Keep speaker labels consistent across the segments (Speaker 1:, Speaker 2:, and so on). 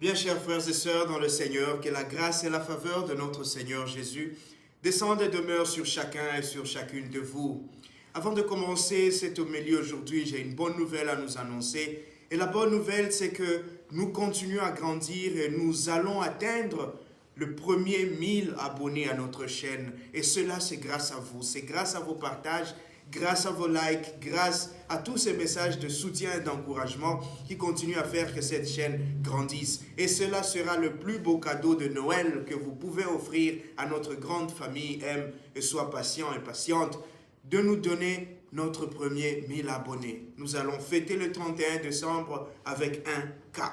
Speaker 1: Bien, chers frères et sœurs dans le Seigneur, que la grâce et la faveur de notre Seigneur Jésus descendent et demeurent sur chacun et sur chacune de vous. Avant de commencer cette homélie aujourd'hui, j'ai une bonne nouvelle à nous annoncer. Et la bonne nouvelle, c'est que nous continuons à grandir et nous allons atteindre le premier 1000 abonnés à notre chaîne. Et cela, c'est grâce à vous. C'est grâce à vos partages, grâce à vos likes, grâce à tous ces messages de soutien et d'encouragement qui continuent à faire que cette chaîne grandisse. Et cela sera le plus beau cadeau de Noël que vous pouvez offrir à notre grande famille M. Et sois patient et patiente de nous donner notre premier 1000 abonnés. Nous allons fêter le 31 décembre avec un K.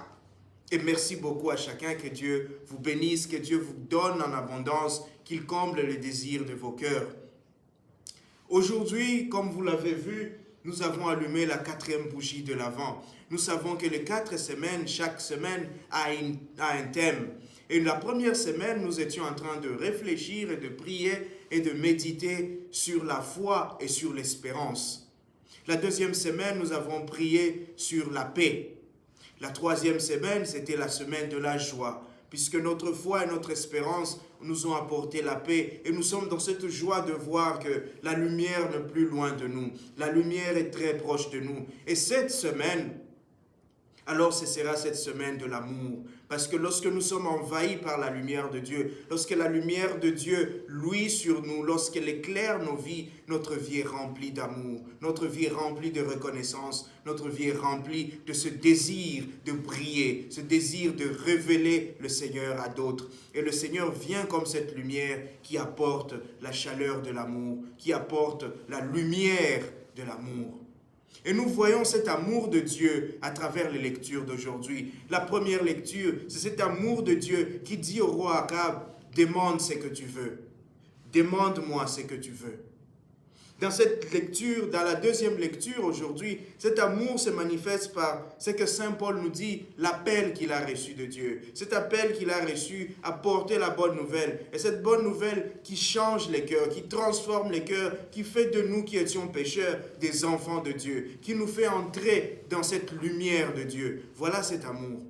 Speaker 1: Et merci beaucoup à chacun, que Dieu vous bénisse, que Dieu vous donne en abondance, qu'il comble les désirs de vos cœurs. Aujourd'hui, comme vous l'avez vu, nous avons allumé la 4e bougie de l'Avent. Nous savons que les 4 semaines, chaque semaine a un thème. Et la première semaine, nous étions en train de réfléchir et de prier et de méditer sur la foi et sur l'espérance. La 2e semaine, nous avons prié sur la paix. La 3e semaine, c'était la semaine de la joie, puisque notre foi et notre espérance nous ont apporté la paix. Et nous sommes dans cette joie de voir que la lumière n'est plus loin de nous. La lumière est très proche de nous. Et cette semaine, alors ce sera cette semaine de l'amour. Parce que lorsque nous sommes envahis par la lumière de Dieu, lorsque la lumière de Dieu luit sur nous, lorsqu'elle éclaire nos vies, notre vie est remplie d'amour, notre vie est remplie de reconnaissance, notre vie est remplie de ce désir de briller, ce désir de révéler le Seigneur à d'autres. Et le Seigneur vient comme cette lumière qui apporte la chaleur de l'amour, qui apporte la lumière de l'amour. Et nous voyons cet amour de Dieu à travers les lectures d'aujourd'hui. La première lecture, c'est cet amour de Dieu qui dit au roi Akab, « Demande ce que tu veux. Demande-moi ce que tu veux. » Dans cette lecture, dans la 2e lecture aujourd'hui, cet amour se manifeste par ce que Saint Paul nous dit, l'appel qu'il a reçu de Dieu. Cet appel qu'il a reçu à porter la bonne nouvelle. Et cette bonne nouvelle qui change les cœurs, qui transforme les cœurs, qui fait de nous qui étions pécheurs des enfants de Dieu, qui nous fait entrer dans cette lumière de Dieu. Voilà cet amour.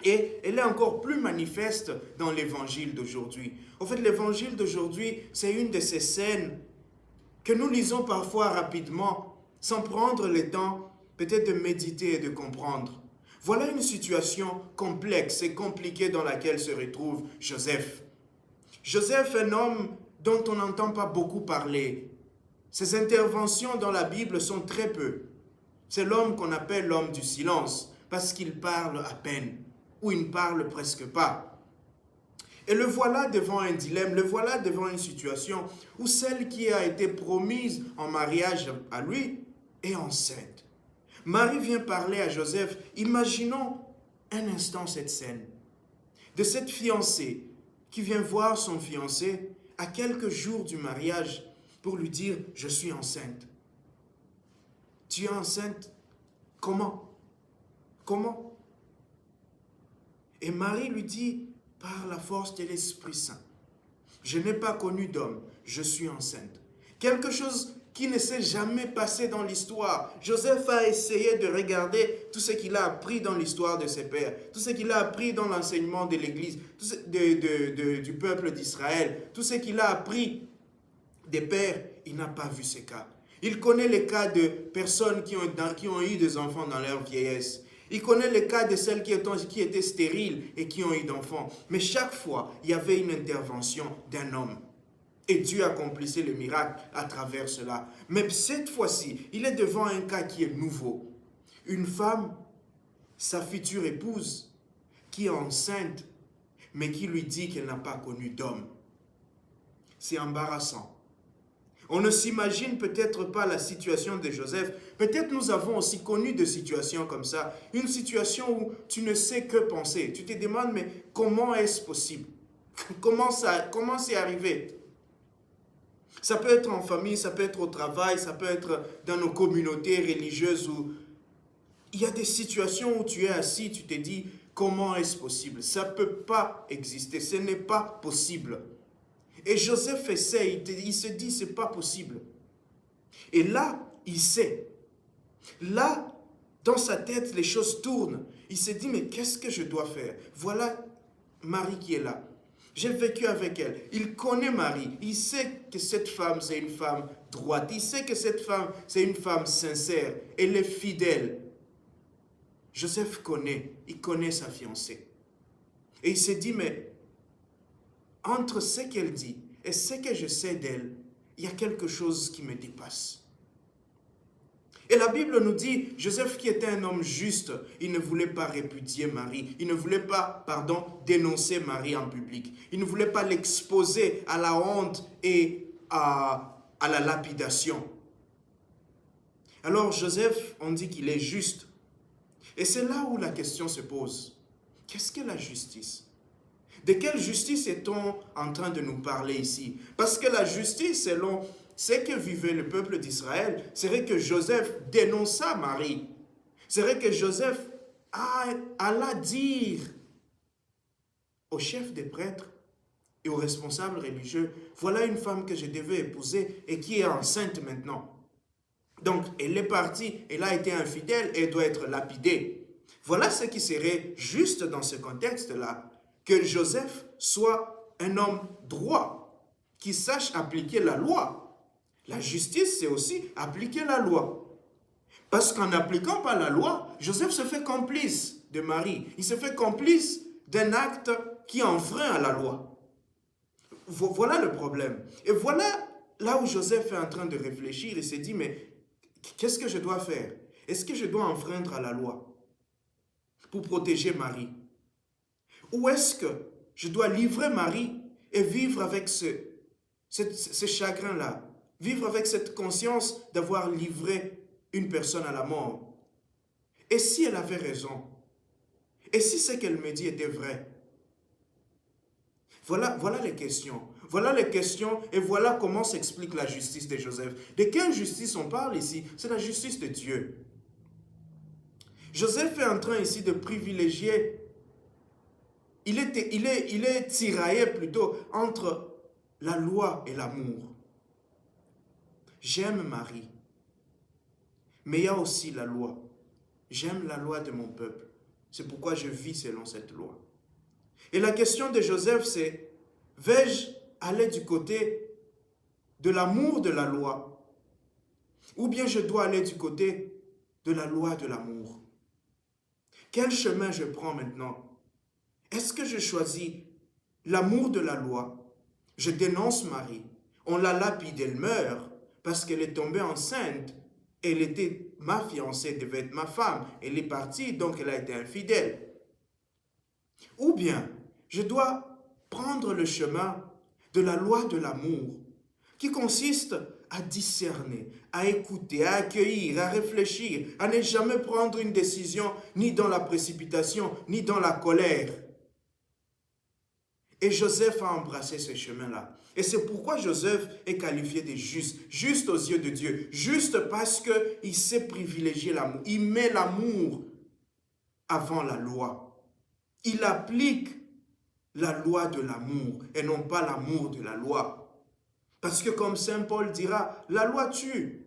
Speaker 1: Et elle est encore plus manifeste dans l'évangile d'aujourd'hui. En fait, l'évangile d'aujourd'hui, c'est une de ces scènes que nous lisons parfois rapidement, sans prendre le temps peut-être de méditer et de comprendre. Voilà une situation complexe et compliquée dans laquelle se retrouve Joseph. Joseph est un homme dont on n'entend pas beaucoup parler. Ses interventions dans la Bible sont très peu. C'est l'homme qu'on appelle l'homme du silence, parce qu'il parle à peine, ou il ne parle presque pas. Et le voilà devant un dilemme, le voilà devant une situation où celle qui a été promise en mariage à lui est enceinte. Marie vient parler à Joseph. Imaginons un instant cette scène de cette fiancée qui vient voir son fiancé à quelques jours du mariage pour lui dire « Je suis enceinte ». Tu es enceinte? Comment? Comment? Et Marie lui dit « Par la force de l'Esprit Saint. Je n'ai pas connu d'homme, je suis enceinte. » Quelque chose qui ne s'est jamais passé dans l'histoire. Joseph a essayé de regarder tout ce qu'il a appris dans l'histoire de ses pères, tout ce qu'il a appris dans l'enseignement de l'Église, du peuple d'Israël, tout ce qu'il a appris des pères. Il n'a pas vu ces cas. Il connaît les cas de personnes qui ont eu des enfants dans leur vieillesse. Il connaît le cas de celles qui étaient stériles et qui ont eu d'enfants. Mais chaque fois, il y avait une intervention d'un homme. Et Dieu accomplissait le miracle à travers cela. Mais cette fois-ci, il est devant un cas qui est nouveau. Une femme, sa future épouse, qui est enceinte, mais qui lui dit qu'elle n'a pas connu d'homme. C'est embarrassant. On ne s'imagine peut-être pas la situation de Joseph. Peut-être nous avons aussi connu des situations comme ça. Une situation où tu ne sais que penser. Tu te demandes, mais comment est-ce possible? Comment c'est arrivé? Ça peut être en famille, ça peut être au travail, ça peut être dans nos communautés religieuses où il y a des situations où tu es assis, tu te dis, comment est-ce possible? Ça ne peut pas exister, ce n'est pas possible. Et Joseph essaie, il se dit, c'est pas possible. Et là, il sait. Là, Dans sa tête, les choses tournent. Il s'est dit, mais qu'est-ce que je dois faire? Voilà Marie qui est là. J'ai vécu avec elle. Il connaît Marie. Il sait que cette femme, c'est une femme droite. Il sait que cette femme, c'est une femme sincère. Elle est fidèle. Joseph connaît. Il connaît sa fiancée. Et il s'est dit, mais entre ce qu'elle dit et ce que je sais d'elle, il y a quelque chose qui me dépasse. Et la Bible nous dit, Joseph qui était un homme juste, il ne voulait pas répudier Marie, il ne voulait pas, dénoncer Marie en public. Il ne voulait pas l'exposer à la honte et à la lapidation. Alors Joseph, on dit qu'il est juste. Et c'est là où la question se pose. Qu'est-ce que la justice? De quelle justice est-on en train de nous parler ici? Parce que la justice, selon ce que vivait le peuple d'Israël, serait que Joseph dénonça Marie. Serait que Joseph alla dire au chef des prêtres et aux responsables religieux, voilà une femme que je devais épouser et qui est enceinte maintenant. Donc, elle est partie, elle a été infidèle et elle doit être lapidée. Voilà ce qui serait juste dans ce contexte-là, que Joseph soit un homme droit, qui sache appliquer la loi. La justice, c'est aussi appliquer la loi. Parce qu'en n'appliquant pas la loi, Joseph se fait complice de Marie. Il se fait complice d'un acte qui enfreint à la loi. Voilà le problème. Et voilà là où Joseph est en train de réfléchir. Il s'est dit, mais qu'est-ce que je dois faire? Est-ce que je dois enfreindre à la loi pour protéger Marie? Ou est-ce que je dois livrer Marie et vivre avec ce chagrin-là? Vivre avec cette conscience d'avoir livré une personne à la mort. Et si elle avait raison? Et si ce qu'elle me dit était vrai? Voilà les questions. Voilà les questions et voilà comment s'explique la justice de Joseph. De quelle justice on parle ici? C'est la justice de Dieu. Joseph est en train ici de privilégier. Il est tiraillé plutôt entre la loi et l'amour. J'aime Marie, mais il y a aussi la loi. J'aime la loi de mon peuple. C'est pourquoi je vis selon cette loi. Et la question de Joseph, c'est, vais-je aller du côté de l'amour de la loi, ou bien je dois aller du côté de la loi de l'amour? Quel chemin je prends maintenant? Est-ce que je choisis l'amour de la loi? Je dénonce Marie. On la lapide, elle meurt parce qu'elle est tombée enceinte. Elle était ma fiancée, devait être ma femme. Elle est partie, donc elle a été infidèle. Ou bien, je dois prendre le chemin de la loi de l'amour, qui consiste à discerner, à écouter, à accueillir, à réfléchir, à ne jamais prendre une décision ni dans la précipitation, ni dans la colère. Et Joseph a embrassé ce chemin-là. Et c'est pourquoi Joseph est qualifié de juste, juste aux yeux de Dieu, juste parce qu'il sait privilégier l'amour. Il met l'amour avant la loi. Il applique la loi de l'amour et non pas l'amour de la loi. Parce que comme Saint Paul dira, la loi tue,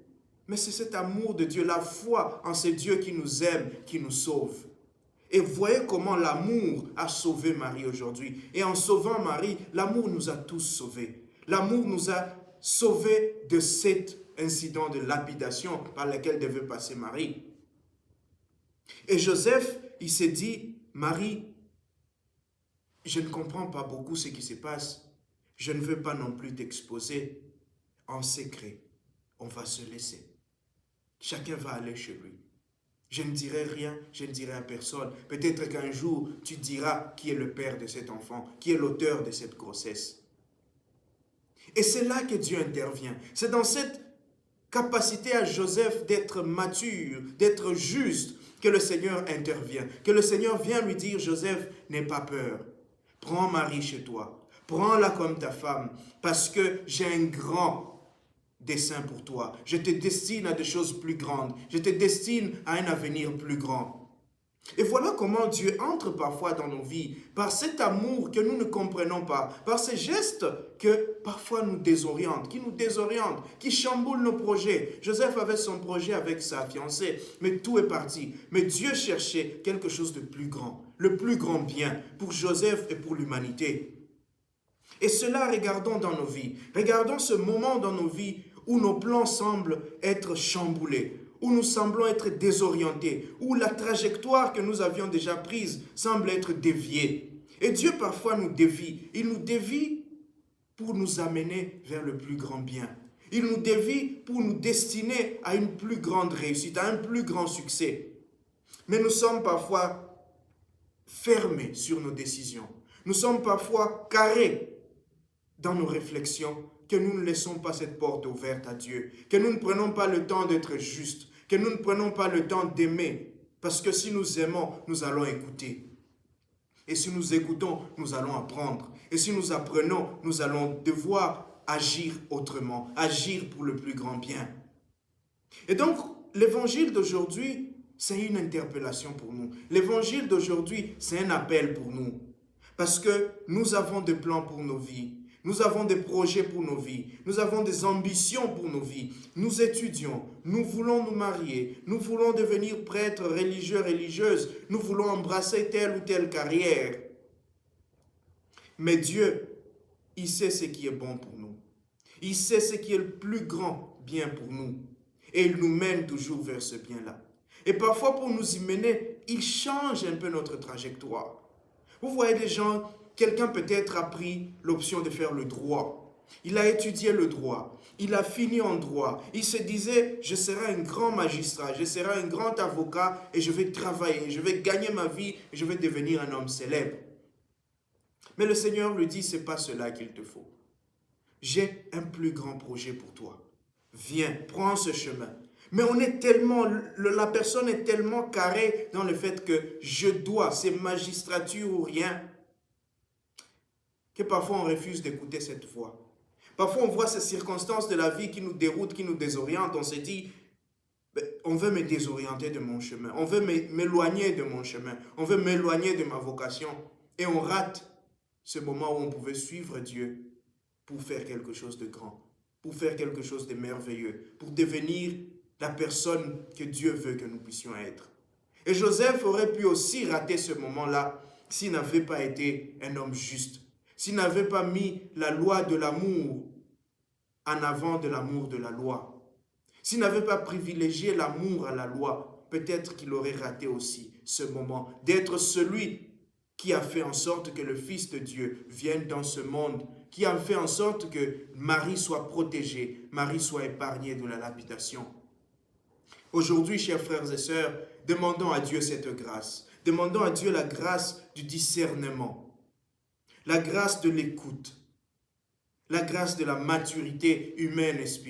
Speaker 1: mais c'est cet amour de Dieu, la foi en ce Dieu qui nous aime, qui nous sauve. Et voyez comment l'amour a sauvé Marie aujourd'hui. Et en sauvant Marie, l'amour nous a tous sauvés. L'amour nous a sauvés de cet incident de lapidation par lequel devait passer Marie. Et Joseph, il s'est dit, Marie, je ne comprends pas beaucoup ce qui se passe. Je ne veux pas non plus t'exposer en secret. On va se laisser. Chacun va aller chez lui. Je ne dirai rien, je ne dirai à personne. Peut-être qu'un jour, tu diras qui est le père de cet enfant, qui est l'auteur de cette grossesse. Et c'est là que Dieu intervient. C'est dans cette capacité à Joseph d'être mature, d'être juste, que le Seigneur intervient. Que le Seigneur vient lui dire, Joseph, n'aie pas peur. Prends Marie chez toi. Prends-la comme ta femme, parce que j'ai un grand dessein pour toi. Je te destine à des choses plus grandes. Je te destine à un avenir plus grand. Et voilà comment Dieu entre parfois dans nos vies, par cet amour que nous ne comprenons pas, par ces gestes que parfois nous désorientent, qui chamboulent nos projets. Joseph avait son projet avec sa fiancée, mais tout est parti. Mais Dieu cherchait quelque chose de plus grand, le plus grand bien pour Joseph et pour l'humanité. Et cela, regardons dans nos vies. Regardons ce moment dans nos vies où nos plans semblent être chamboulés, où nous semblons être désorientés, où la trajectoire que nous avions déjà prise semble être déviée. Et Dieu parfois nous dévie. Il nous dévie pour nous amener vers le plus grand bien. Il nous dévie pour nous destiner à une plus grande réussite, à un plus grand succès. Mais nous sommes parfois fermés sur nos décisions. Nous sommes parfois carrés dans nos réflexions, que nous ne laissons pas cette porte ouverte à Dieu, que nous ne prenons pas le temps d'être justes, que nous ne prenons pas le temps d'aimer, parce que si nous aimons, nous allons écouter. Et si nous écoutons, nous allons apprendre. Et si nous apprenons, nous allons devoir agir autrement, agir pour le plus grand bien. Et donc, l'évangile d'aujourd'hui, c'est une interpellation pour nous. L'évangile d'aujourd'hui, c'est un appel pour nous. Parce que nous avons des plans pour nos vies. Nous avons des projets pour nos vies. Nous avons des ambitions pour nos vies. Nous étudions. Nous voulons nous marier. Nous voulons devenir prêtres, religieux, religieuses. Nous voulons embrasser telle ou telle carrière. Mais Dieu, il sait ce qui est bon pour nous. Il sait ce qui est le plus grand bien pour nous. Et il nous mène toujours vers ce bien-là. Et parfois, pour nous y mener, il change un peu notre trajectoire. Vous voyez des gens... Quelqu'un peut-être a pris l'option de faire le droit. Il a étudié le droit. Il a fini en droit. Il se disait, je serai un grand magistrat, je serai un grand avocat et je vais travailler, je vais gagner ma vie et je vais devenir un homme célèbre. Mais le Seigneur lui dit, ce n'est pas cela qu'il te faut. J'ai un plus grand projet pour toi. Viens, prends ce chemin. Mais on est tellement, la personne est tellement carrée dans le fait que je dois, c'est magistrature ou rien, que parfois on refuse d'écouter cette voix. Parfois on voit ces circonstances de la vie qui nous déroutent, qui nous désorientent. On se dit, on veut me désorienter de mon chemin. On veut m'éloigner de mon chemin. On veut m'éloigner de ma vocation. Et on rate ce moment où on pouvait suivre Dieu pour faire quelque chose de grand, pour faire quelque chose de merveilleux, pour devenir la personne que Dieu veut que nous puissions être. Et Joseph aurait pu aussi rater ce moment-là s'il n'avait pas été un homme juste. S'il n'avait pas mis la loi de l'amour en avant de l'amour de la loi, s'il n'avait pas privilégié l'amour à la loi, peut-être qu'il aurait raté aussi ce moment d'être celui qui a fait en sorte que le Fils de Dieu vienne dans ce monde, qui a fait en sorte que Marie soit protégée, Marie soit épargnée de la lapidation. Aujourd'hui, chers frères et sœurs, demandons à Dieu cette grâce. Demandons à Dieu la grâce du discernement. La grâce de l'écoute, la grâce de la maturité humaine et spirituelle.